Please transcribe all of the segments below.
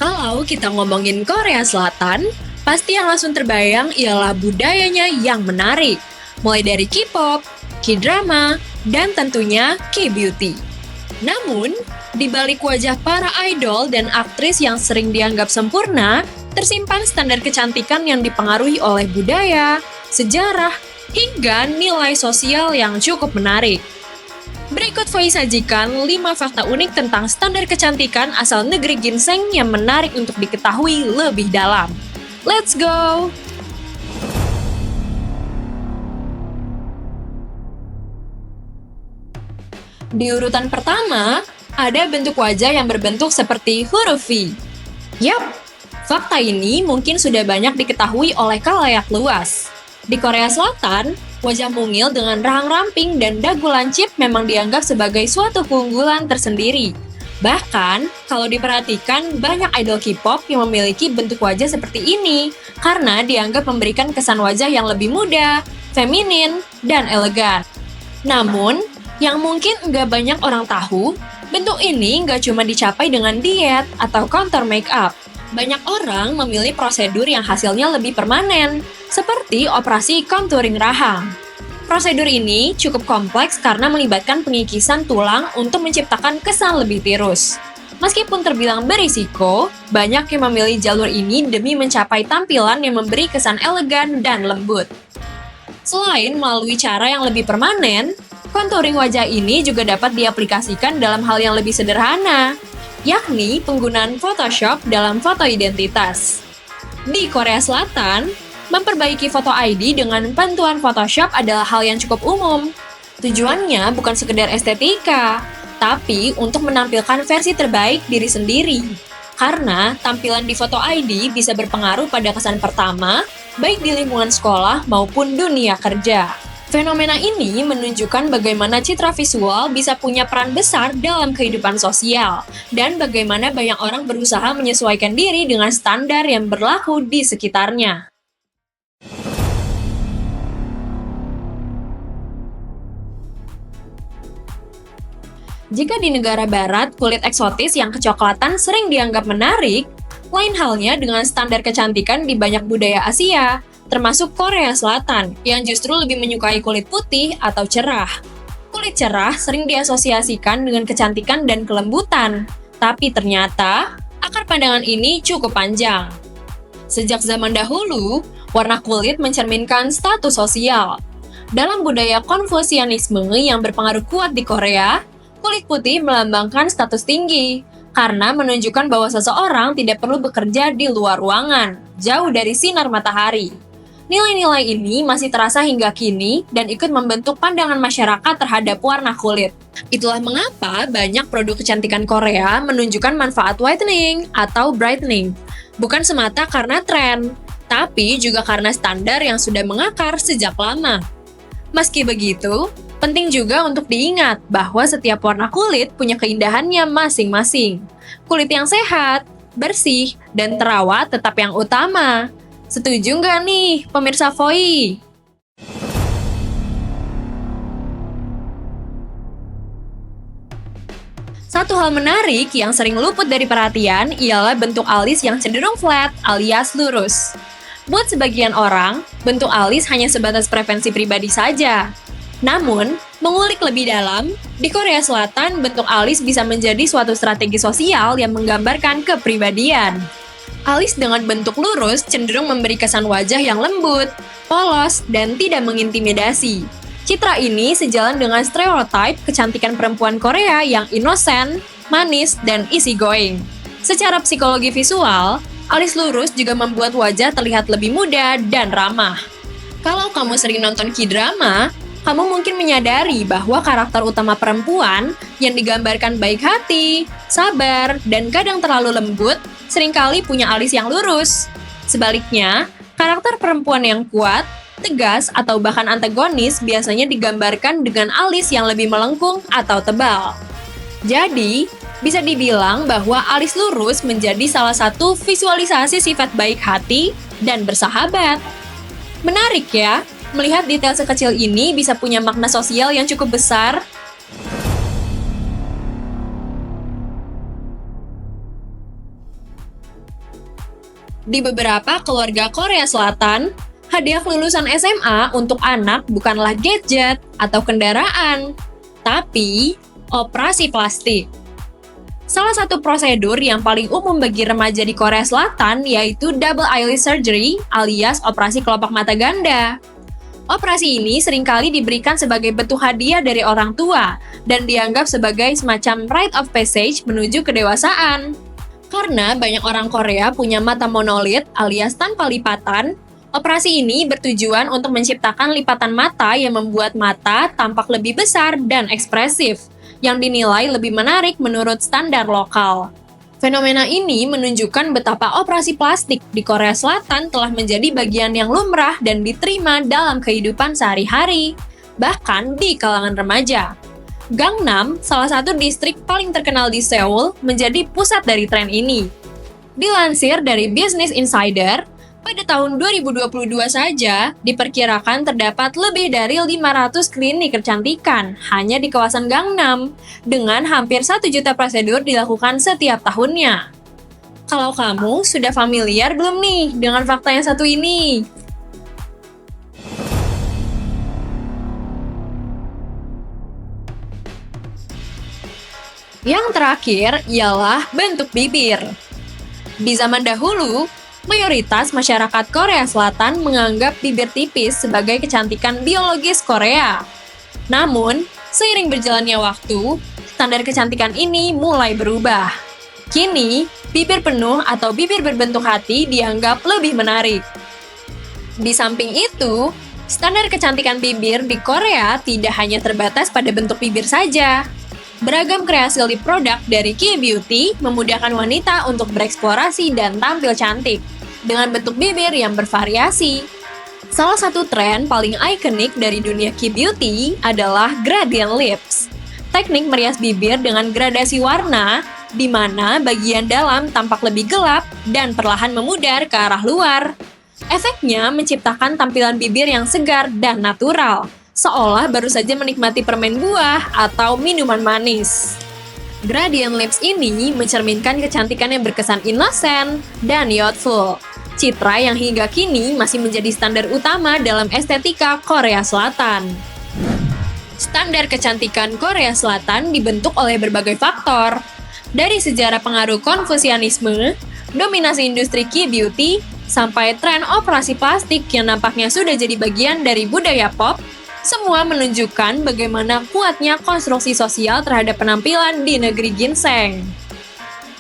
Kalau kita ngomongin Korea Selatan, pasti yang langsung terbayang ialah budayanya yang menarik. Mulai dari K-pop, K-drama, dan tentunya K-beauty. Namun, di balik wajah para idol dan aktris yang sering dianggap sempurna, tersimpan standar kecantikan yang dipengaruhi oleh budaya, sejarah, hingga nilai sosial yang cukup menarik. Berikut Voi sajikan 5 fakta unik tentang standar kecantikan asal negeri ginseng yang menarik untuk diketahui lebih dalam. Let's go! Di urutan pertama, ada bentuk wajah yang berbentuk seperti huruf V. Yap, fakta ini mungkin sudah banyak diketahui oleh khalayak luas. Di Korea Selatan, wajah mungil dengan rahang ramping dan dagu lancip memang dianggap sebagai suatu keunggulan tersendiri. Bahkan, kalau diperhatikan, banyak idol K-pop yang memiliki bentuk wajah seperti ini karena dianggap memberikan kesan wajah yang lebih muda, feminin, dan elegan. Namun, yang mungkin nggak banyak orang tahu, bentuk ini nggak cuma dicapai dengan diet atau counter make-up. Banyak orang memilih prosedur yang hasilnya lebih permanen, seperti operasi contouring rahang. Prosedur ini cukup kompleks karena melibatkan pengikisan tulang untuk menciptakan kesan lebih tirus. Meskipun terbilang berisiko, banyak yang memilih jalur ini demi mencapai tampilan yang memberi kesan elegan dan lembut. Selain melalui cara yang lebih permanen, contouring wajah ini juga dapat diaplikasikan dalam hal yang lebih sederhana, yakni penggunaan Photoshop dalam foto identitas. Di Korea Selatan, memperbaiki foto ID dengan bantuan Photoshop adalah hal yang cukup umum. Tujuannya bukan sekedar estetika, tapi untuk menampilkan versi terbaik diri sendiri. Karena tampilan di foto ID bisa berpengaruh pada kesan pertama, baik di lingkungan sekolah maupun dunia kerja. Fenomena ini menunjukkan bagaimana citra visual bisa punya peran besar dalam kehidupan sosial, dan bagaimana banyak orang berusaha menyesuaikan diri dengan standar yang berlaku di sekitarnya. Jika di negara barat, kulit eksotis yang kecoklatan sering dianggap menarik, lain halnya dengan standar kecantikan di banyak budaya Asia, termasuk Korea Selatan, yang justru lebih menyukai kulit putih atau cerah. Kulit cerah sering diasosiasikan dengan kecantikan dan kelembutan, tapi ternyata akar pandangan ini cukup panjang. Sejak zaman dahulu, warna kulit mencerminkan status sosial. Dalam budaya Konfusianisme yang berpengaruh kuat di Korea, kulit putih melambangkan status tinggi, karena menunjukkan bahwa seseorang tidak perlu bekerja di luar ruangan, jauh dari sinar matahari. Nilai-nilai ini masih terasa hingga kini dan ikut membentuk pandangan masyarakat terhadap warna kulit. Itulah mengapa banyak produk kecantikan Korea menunjukkan manfaat whitening atau brightening. Bukan semata karena tren, tapi juga karena standar yang sudah mengakar sejak lama. Meski begitu, penting juga untuk diingat bahwa setiap warna kulit punya keindahannya masing-masing. Kulit yang sehat, bersih, dan terawat tetap yang utama. Setuju nggak nih, pemirsa Voi? Satu hal menarik yang sering luput dari perhatian ialah bentuk alis yang cenderung flat alias lurus. Buat sebagian orang, bentuk alis hanya sebatas preferensi pribadi saja. Namun, mengulik lebih dalam, di Korea Selatan bentuk alis bisa menjadi suatu strategi sosial yang menggambarkan kepribadian. Alis dengan bentuk lurus cenderung memberi kesan wajah yang lembut, polos, dan tidak mengintimidasi. Citra ini sejalan dengan stereotip kecantikan perempuan Korea yang innocent, manis, dan easygoing. Secara psikologi visual, alis lurus juga membuat wajah terlihat lebih muda dan ramah. Kalau kamu sering nonton K-drama, kamu mungkin menyadari bahwa karakter utama perempuan yang digambarkan baik hati, sabar, dan kadang terlalu lembut seringkali punya alis yang lurus. Sebaliknya, karakter perempuan yang kuat, tegas, atau bahkan antagonis biasanya digambarkan dengan alis yang lebih melengkung atau tebal. Jadi, bisa dibilang bahwa alis lurus menjadi salah satu visualisasi sifat baik hati dan bersahabat. Menarik ya, Melihat detail sekecil ini bisa punya makna sosial yang cukup besar. Di beberapa keluarga Korea Selatan, hadiah lulusan SMA untuk anak bukanlah gadget atau kendaraan, tapi operasi plastik. Salah satu prosedur yang paling umum bagi remaja di Korea Selatan yaitu double eyelid surgery alias operasi kelopak mata ganda. Operasi ini seringkali diberikan sebagai bentuk hadiah dari orang tua dan dianggap sebagai semacam rite of passage menuju kedewasaan. Karena banyak orang Korea punya mata monolit alias tanpa lipatan, operasi ini bertujuan untuk menciptakan lipatan mata yang membuat mata tampak lebih besar dan ekspresif, yang dinilai lebih menarik menurut standar lokal. Fenomena ini menunjukkan betapa operasi plastik di Korea Selatan telah menjadi bagian yang lumrah dan diterima dalam kehidupan sehari-hari, bahkan di kalangan remaja. Gangnam, salah satu distrik paling terkenal di Seoul, menjadi pusat dari tren ini. Dilansir dari Business Insider, pada tahun 2022 saja, diperkirakan terdapat lebih dari 500 klinik kecantikan hanya di kawasan Gangnam, dengan hampir 1 juta prosedur dilakukan setiap tahunnya. Kalau kamu sudah familiar belum nih dengan fakta yang satu ini? Yang terakhir ialah bentuk bibir. Di zaman dahulu, mayoritas masyarakat Korea Selatan menganggap bibir tipis sebagai kecantikan biologis Korea. Namun, seiring berjalannya waktu, standar kecantikan ini mulai berubah. Kini, bibir penuh atau bibir berbentuk hati dianggap lebih menarik. Di samping itu, standar kecantikan bibir di Korea tidak hanya terbatas pada bentuk bibir saja. Beragam kreasi lip produk dari Key Beauty memudahkan wanita untuk bereksplorasi dan tampil cantik dengan bentuk bibir yang bervariasi. Salah satu tren paling ikonik dari dunia Key Beauty adalah gradient lips. Teknik merias bibir dengan gradasi warna, di mana bagian dalam tampak lebih gelap dan perlahan memudar ke arah luar. Efeknya menciptakan tampilan bibir yang segar dan natural, seolah baru saja menikmati permen buah atau minuman manis. Gradient lips ini mencerminkan kecantikan yang berkesan innocent dan youthful. Citra yang hingga kini masih menjadi standar utama dalam estetika Korea Selatan. Standar kecantikan Korea Selatan dibentuk oleh berbagai faktor. Dari sejarah pengaruh Konfusianisme, dominasi industri Key Beauty, sampai tren operasi plastik yang nampaknya sudah jadi bagian dari budaya pop, semua menunjukkan bagaimana kuatnya konstruksi sosial terhadap penampilan di negeri ginseng.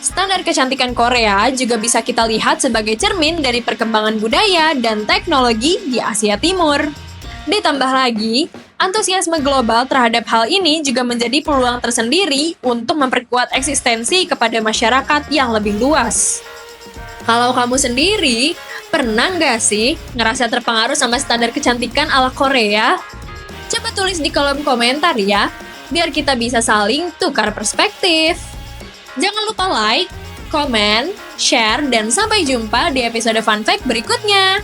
Standar kecantikan Korea juga bisa kita lihat sebagai cermin dari perkembangan budaya dan teknologi di Asia Timur. Ditambah lagi, antusiasme global terhadap hal ini juga menjadi peluang tersendiri untuk memperkuat eksistensi kepada masyarakat yang lebih luas. Kalau kamu sendiri, pernah nggak sih ngerasa terpengaruh sama standar kecantikan ala Korea? Coba tulis di kolom komentar ya, biar kita bisa saling tukar perspektif. Jangan lupa like, komen, share, dan sampai jumpa di episode Fun Fact berikutnya.